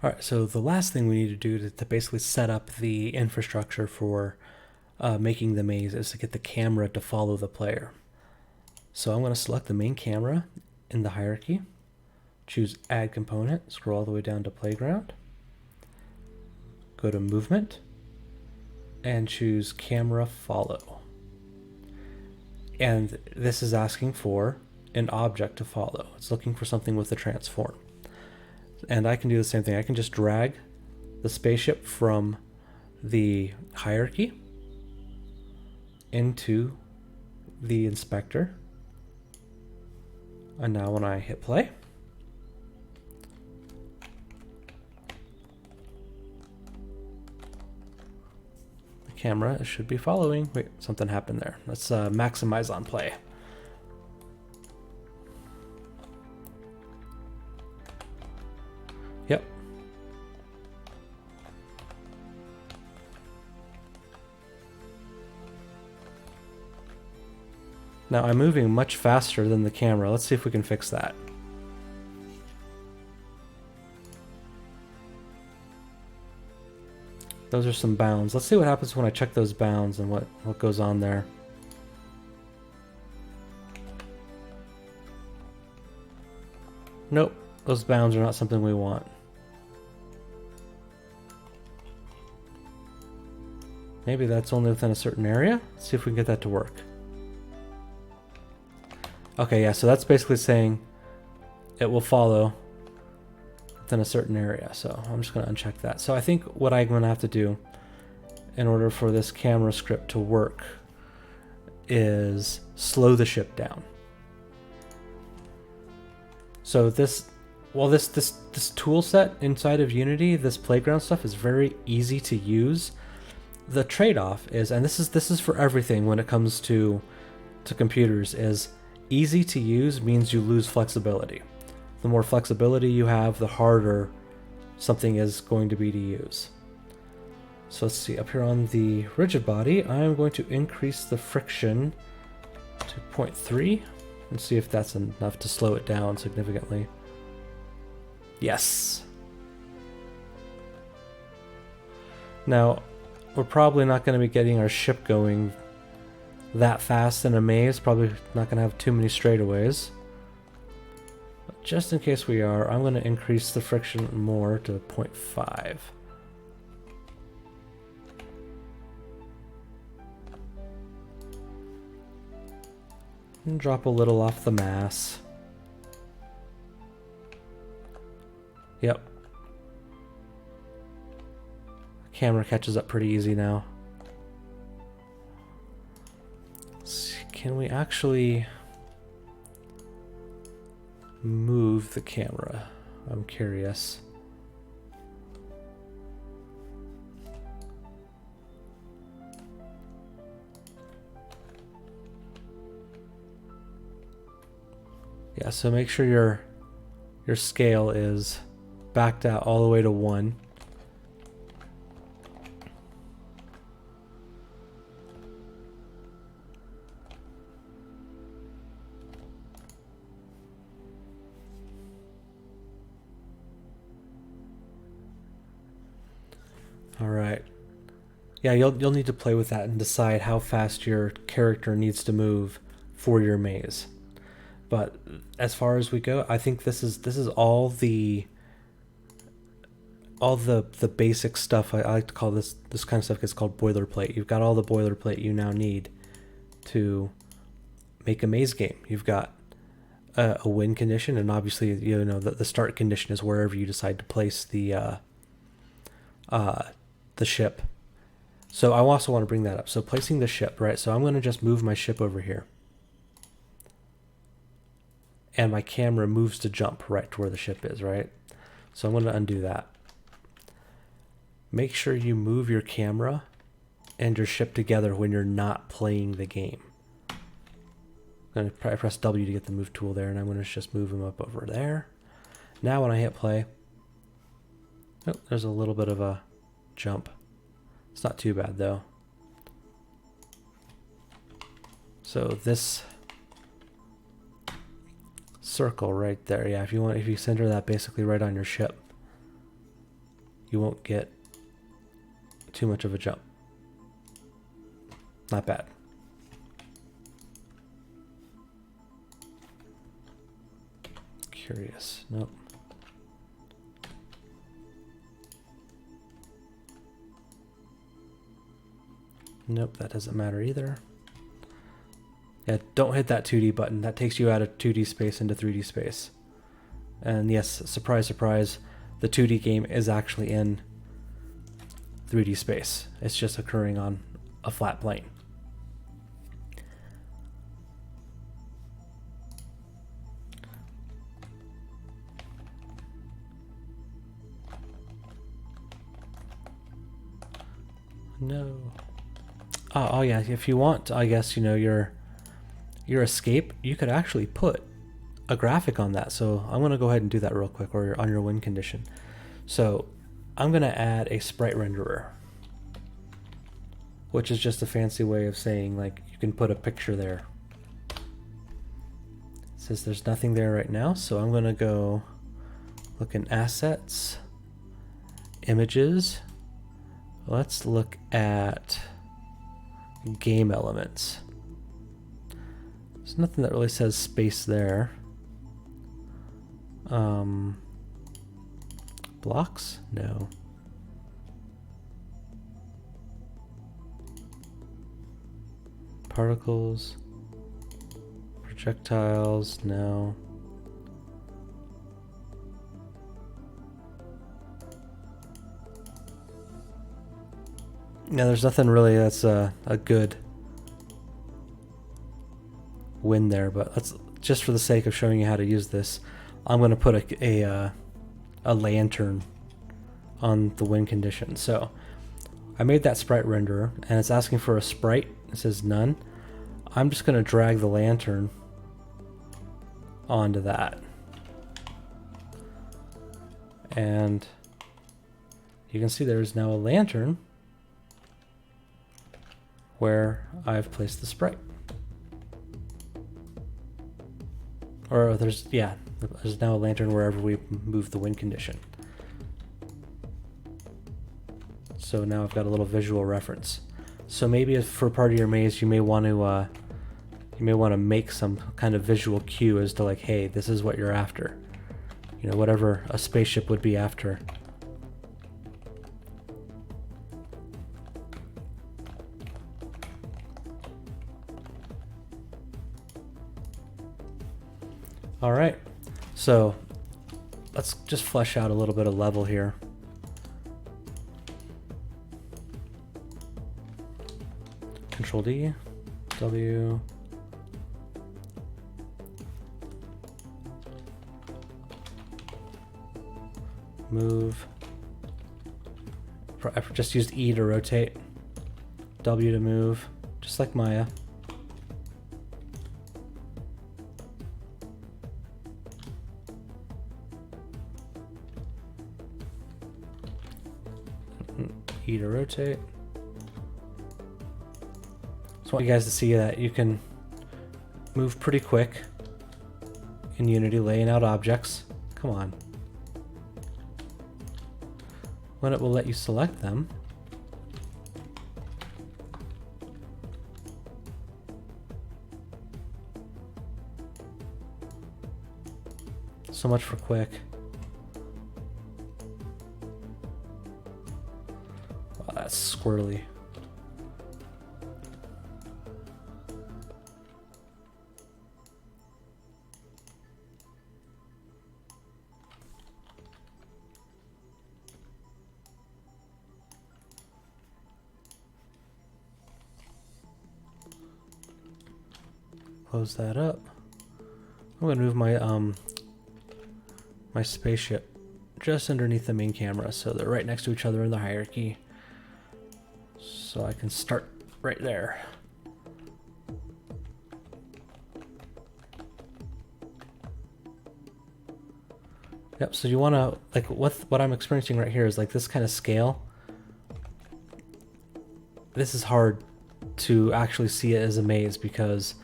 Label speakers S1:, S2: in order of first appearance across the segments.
S1: All right, so the last thing we need to do to basically set up the infrastructure for making the maze is to get the camera to follow the player. So I'm going to select the main camera in the hierarchy, choose Add Component, scroll all the way down to Playground, go to Movement, and choose Camera Follow. And this is asking for an object to follow. It's looking for something with a transform. And I can do the same thing. I can just drag the spaceship from the hierarchy into the inspector. And now when I hit play, the camera should be following. Wait, something happened there. Let's maximize on play. Yep. Now I'm moving much faster than the camera. Let's see if we can fix that. Those are some bounds. Let's see what happens when I check those bounds and what goes on there. Nope, those bounds are not something we want. Maybe that's only within a certain area. Let's see if we can get that to work. Okay, yeah, so that's basically saying it will follow within a certain area. So I'm just going to uncheck that. So I think what I'm going to have to do in order for this camera script to work is slow the ship down. So this tool set inside of Unity, this playground stuff is very easy to use. The trade-off is, and this is for everything when it comes to computers, is easy to use means you lose flexibility. The more flexibility you have, the harder something is going to be to use. So let's see, up here on the rigid body, I'm going to increase the friction to 0.3 and see if that's enough to slow it down significantly. Yes. Now, we're probably not going to be getting our ship going that fast in a maze. Probably not going to have too many straightaways. But just in case we are, I'm going to increase the friction more to 0.5. And drop a little off the mass. Yep. Camera catches up pretty easy now. Can we actually move the camera? I'm curious. Yeah, so make sure your scale is backed out all the way to 1. All right. Yeah, you'll need to play with that and decide how fast your character needs to move for your maze. But as far as we go, I think this is all the basic stuff. I like to call this kind of stuff gets called boilerplate. You've got all the boilerplate you now need to make a maze game. You've got a win condition, and obviously the start condition is wherever you decide to place the ship. So I also want to bring that up. So placing the ship, right? So I'm going to just move my ship over here. And my camera moves to jump right to where the ship is, right? So I'm going to undo that. Make sure you move your camera and your ship together when you're not playing the game. I'm going to press W to get the move tool there, and I'm going to just move them up over there. Now when I hit play, oh, there's a little bit of a jump. It's not too bad though. So this circle right there, yeah, if you center that basically right on your ship. you won't get too much of a jump. Not bad. Curious. Nope. Nope, that doesn't matter either. Yeah, don't hit that 2D button. That takes you out of 2D space into 3D space. And yes, surprise, surprise, the 2D game is actually in 3D space. It's just occurring on a flat plane. No. Oh yeah, if you want, I guess, you know, your escape, you could actually put a graphic on that. So I'm going to go ahead and do that real quick, or on your win condition. So I'm going to add a sprite renderer, which is just a fancy way of saying, like, you can put a picture there. It says there's nothing there right now, so I'm going to go look in assets, images. Let's look at game elements. There's nothing that really says space there. Blocks? No. Particles? Projectiles? No. Yeah, there's nothing really that's a good win there, but let's, just for the sake of showing you how to use this, I'm going to put a lantern on the win condition. So I made that sprite renderer, and it's asking for a sprite. It says none. I'm just going to drag the lantern onto that, and you can see there's now a lantern where I've placed the sprite. Or there's now a lantern wherever we move the win condition. So now I've got a little visual reference. So maybe if for part of your maze, you may want to make some kind of visual cue as to, like, hey, this is what you're after. You know, whatever a spaceship would be after. All right, so let's just flesh out a little bit of level here. Control D, W. Move. I just used E to rotate, W to move, just like Maya. E to rotate. Just want you guys to see that you can move pretty quick in Unity, laying out objects. Come on. When it will let you select them. So much for quick. Wow, that's squirrely. Close that up. I'm gonna move my my spaceship just underneath the main camera, so they're right next to each other in the hierarchy. So I can start right there. Yep, so you wanna, like, what I'm experiencing right here is like this kind of scale. This is hard to actually see it as a maze because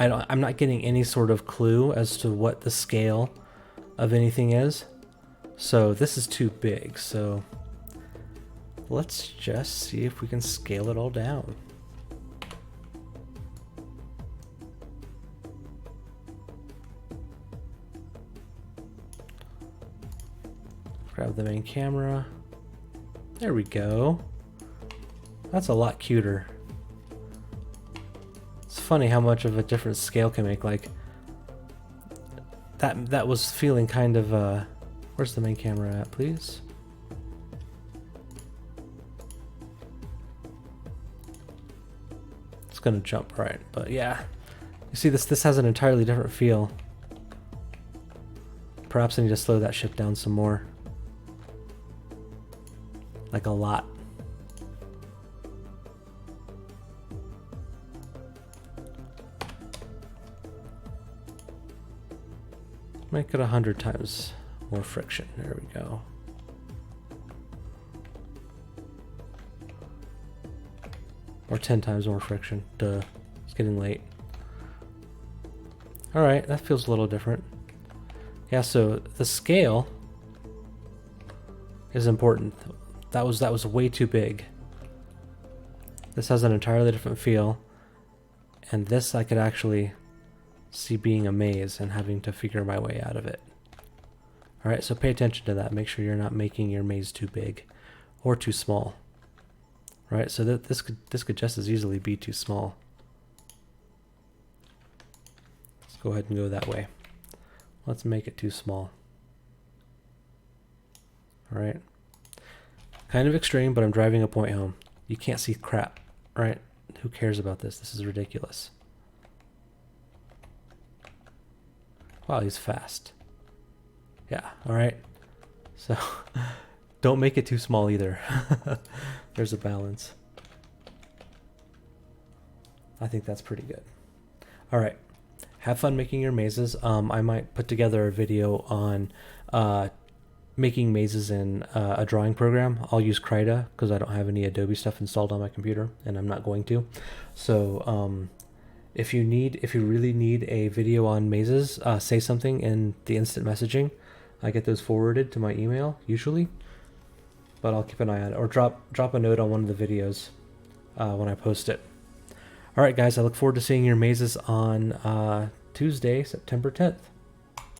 S1: I'm not getting any sort of clue as to what the scale of anything is. So this is too big. So let's just see if we can scale it all down. Grab the main camera. There we go. That's a lot cuter. It's funny how much of a different scale can make. Like that was feeling kind of where's the main camera at, please? It's gonna jump right, but yeah. You see this has an entirely different feel. Perhaps I need to slow that ship down some more. Like a lot. Make it 100 times more friction. There we go. Or 10 times more friction. Duh. It's getting late. Alright, that feels a little different. Yeah, so the scale is important. That was way too big. This has an entirely different feel. And this I could actually see being a maze and having to figure my way out of it. Alright, so pay attention to that. Make sure you're not making your maze too big or too small. Right, so that this could just as easily be too small. Let's go ahead and go that way. Let's make it too small. Alright. Kind of extreme, but I'm driving a point home. You can't see crap, right? Who cares about this? This is ridiculous. Wow, he's fast. Yeah, alright. So, don't make it too small either. There's a balance. I think that's pretty good. Alright, have fun making your mazes. I might put together a video on making mazes in a drawing program. I'll use Krita because I don't have any Adobe stuff installed on my computer, and I'm not going to. So if you really need a video on mazes, say something in the instant messaging. I get those forwarded to my email usually, but I'll keep an eye on it, or drop a note on one of the videos when I post it. All right, guys, I look forward to seeing your mazes on Tuesday, September 10th.